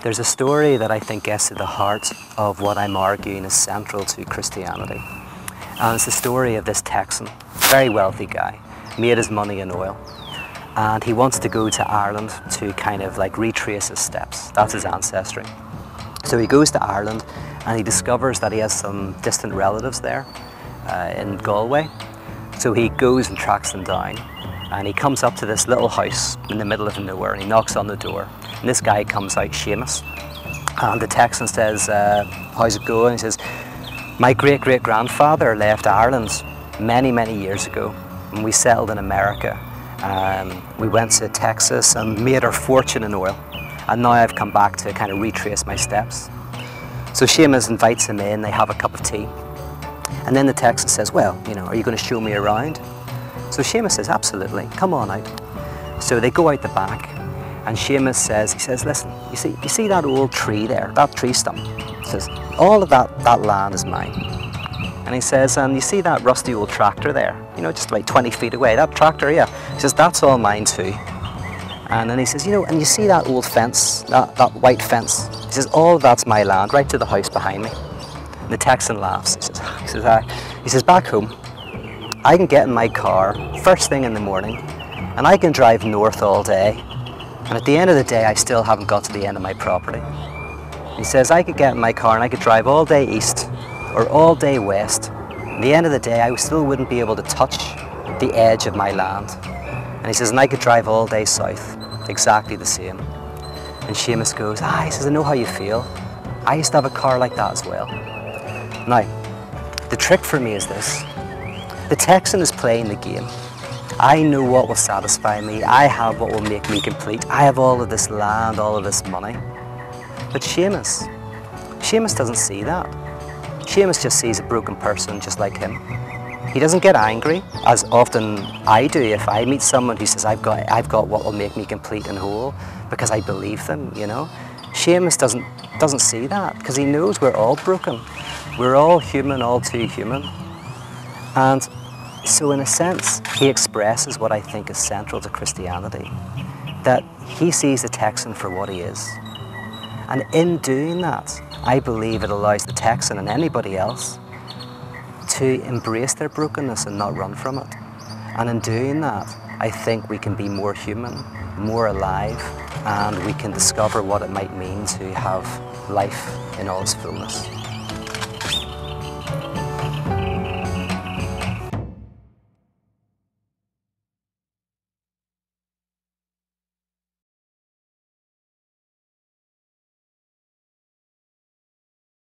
There's a story that I think gets to the heart of what I'm arguing is central to Christianity. And it's the story of this Texan, very wealthy guy, made his money in oil. And he wants to go to Ireland to kind of like retrace his steps. That's his ancestry. So he goes to Ireland and he discovers that he has some distant relatives there in Galway. So he goes and tracks them down, and he comes up to this little house in the middle of nowhere, and he knocks on the door. And this guy comes out, Seamus, and the Texan says, how's it going? He says, my great-great-grandfather left Ireland many, many years ago, and we settled in America. We went to Texas and made our fortune in oil, and now I've come back to kind of retrace my steps. So Seamus invites him in, they have a cup of tea, and then the Texan says, well, you know, are you going to show me around? So Seamus says, absolutely, come on out. So they go out the back, and Seamus says, he says, listen, you see that old tree there, that tree stump? He says, all of that land is mine. And he says, and you see that rusty old tractor there, you know, just about 20 feet away, that tractor, yeah. He says, that's all mine too. And then he says, you know, and you see that old fence, that white fence? He says, all of that's my land, right to the house behind me. And the Texan laughs. He says, back home, I can get in my car first thing in the morning, and I can drive north all day, and at the end of the day, I still haven't got to the end of my property. He says, I could get in my car and I could drive all day east, or all day west. At the end of the day, I still wouldn't be able to touch the edge of my land. And he says, and I could drive all day south, exactly the same. And Seamus goes, he says, I know how you feel. I used to have a car like that as well. Now, the trick for me is this. The Texan is playing the game. I know what will satisfy me. I have what will make me complete. I have all of this land, all of this money. But Seamus doesn't see that. Seamus just sees a broken person just like him. He doesn't get angry, as often I do if I meet someone who says, I've got what will make me complete and whole, because I believe them, you know. Seamus doesn't see that, because he knows we're all broken. We're all human, all too human. And so in a sense, he expresses what I think is central to Christianity, that he sees the Texan for what he is. And in doing that, I believe it allows the Texan and anybody else to embrace their brokenness and not run from it. And in doing that, I think we can be more human, more alive, and we can discover what it might mean to have life in all its fullness.